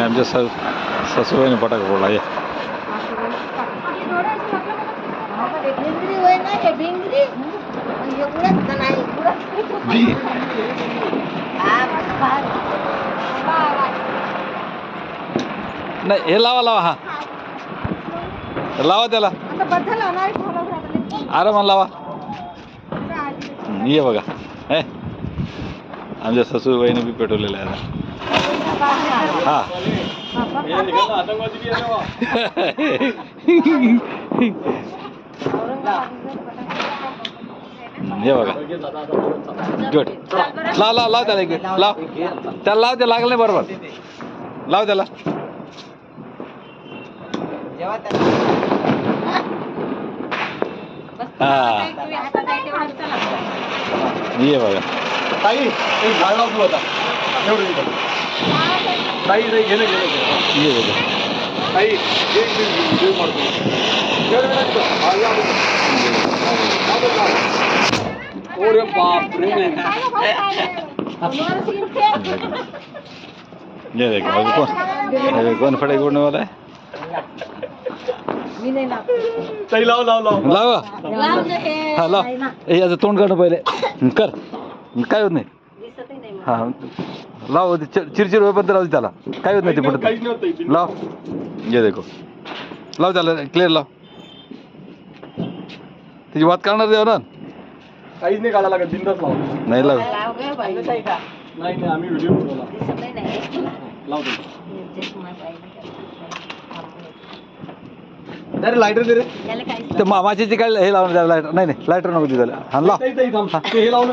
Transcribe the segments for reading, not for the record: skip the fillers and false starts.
आमच्या सासूबाईने फटाका फोडला. ये नाही हे लावा लावा. हा लावा त्याला आरामात लावा. ये बघा हे आमच्या सासूबाईने बी पेटवलेलं आहे. हा हे बघा गुड. लाव लाव लाव त्याला लाव त्याला लाव. ते लागलं नाही बरोबर. लाव त्याला. हा ये बघा ताई एक झाड लावतो आता एवढं ताई गेलं गेलं ये बघा ताई एक व्हिडिओ मारतो ओरे बाप रे. ये देखो अभी कौन फटाके उड़ने वाला है. ताई लाव लाव लाव लावा हा लाव. हे याचं तोंड काढणं पहिले कर. काय होत नाही. हा लाव. चिरचिर होईपर्यंत लावते त्याला. काय होत नाही ते फुटत लाव. ये देखो लाव त्याला क्लिअर लाव. त्याची वात काढणार देव ना. काहीच नाही काढायला लागत. बिंदास लाव. नाही लाव. नाही आम्ही व्हिडिओ लावतो. अरे लायटर दे रे. ते मामाची काय हे लावून द्या. लायटर नाही नाही लायटर नको त्याला. हा लाव. हे लावून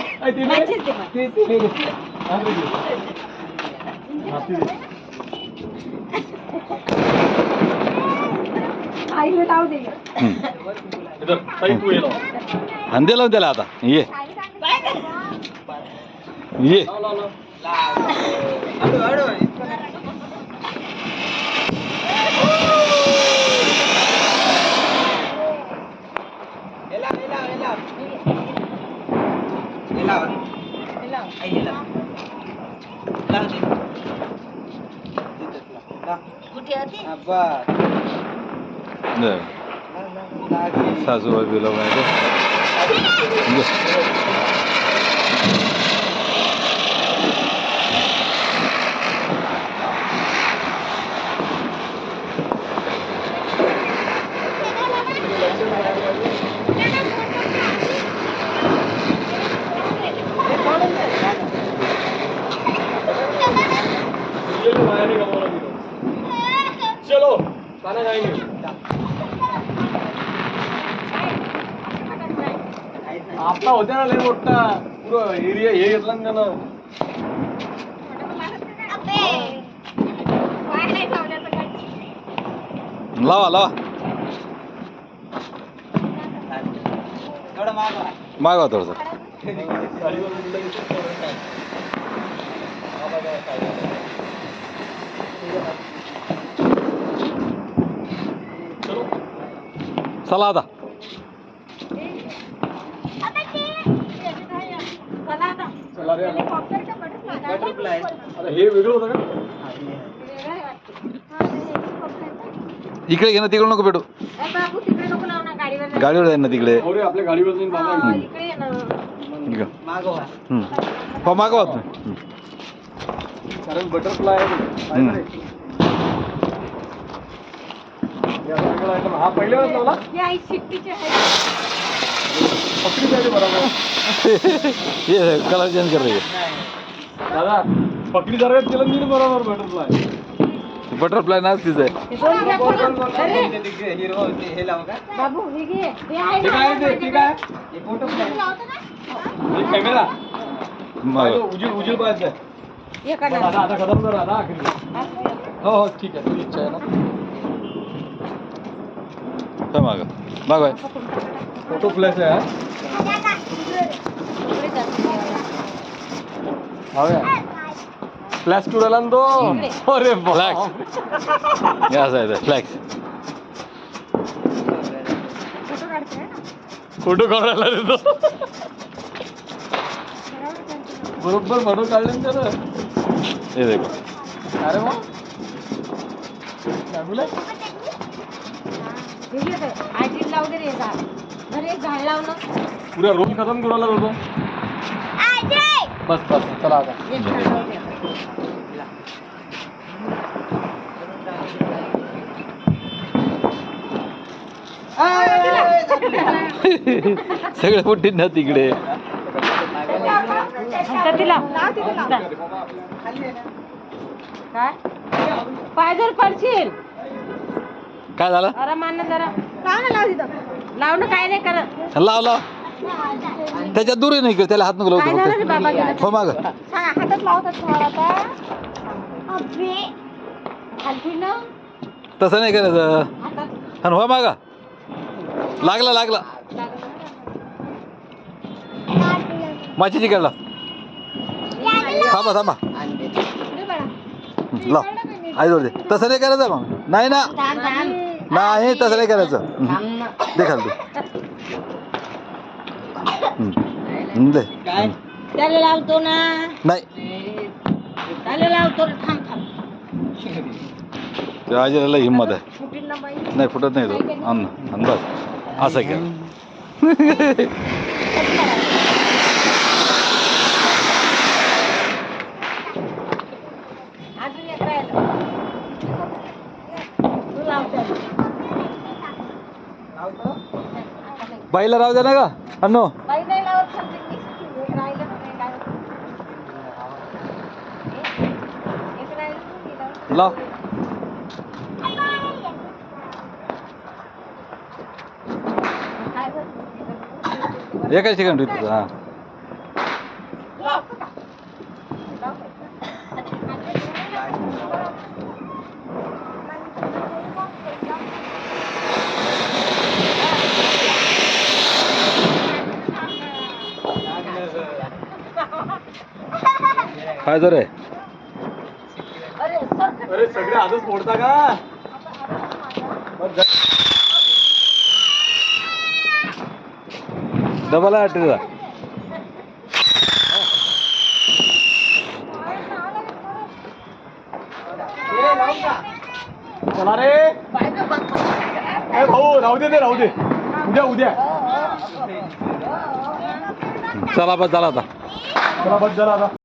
अंधे लावून त्याला आता. ये ये सासूबाई बिलो माहिती. चलो खाना खाएंगे. आपला होत्या ना लय मोठा पुरं एरिया हे घेतला ना त्यानं. लावा लावा. मागवा थोडस. चला आता. हे वेगळं होतं का. इकडे घे ना. तिकडे नको भेटू. गाडीवर जाईन ना तिकडे. आपल्या गाडीवर जाऊन बाबा मागवा. कारण बटरफ्लाय हा पहिल्यावर लावला. पकडी जायचे बरोबर. ये कलर चेंज कर रही है दादा. पकडी जरा केलं मी बरोबर बटरफ्लाय. बटरफ्लाय नाच तिचं आहे. कॅमेरा मागवा. उजीर पाहायचं. आता खतम कर दादा. हो हो ठीक आहे. तुझी इच्छा आहे ना. मागवा. फोटो फ्लॅश आहे. फ्लॅश टुडाला तो. अरे फ्लॅक्स. असं आहे फ्लॅक्स. फोटो काढायला देतो. बरोबर फोटो काढले त्याला. हे देखो. अरे वा. आजी लावू दे रे झाड. घरी एक झाड लावलं. पुऱ्या रोज खतम करू आला होतो. बस बस चला आता. एक झाड लावू दे. सगळे मोठी ना तिकडे. तिला काय पायजर पडशील. काय झालं? अरे मान जरा लावणं काय नाही करत. लाव लाव. त्याच्यात दूर नाही त्याला हात नको काय झालं रे लावतो. बाबा गेला हो माग हातात लावतात आता. खालती ना तसं नाही करायचं. हातात आणि हो मागा लागला लागला. माचीची काढला. थांबा थांबा. लाव आई जोड दे. तसं नाही करायचं मग. नाही ना नाही तसं नाही करायचं. देखाल तू दे. त्याला लावतो ना. नाही त्याला लावतो ना. थांब थांब. त्या आजीला हिंमत आहे. फुटील ना बाई. नाही फुटत नाही तो. आण बस असं केलं. अजून एक राहिलं. तू लावतो. बाईला राहू दे ना का अण्णो. बाई नाही लावत. खालती एक राहिलं ना. काय एक राहिलं. लाव. एकाच ठिकाणी तुझं. हा काय तर आहे. अरे सगळे आजच फोडता का? डबल आहे वाटतं. चला रे. भाऊ राहू दे राहू दे. उद्या उद्या. चला बस झाला आता. चला बस झाला आता.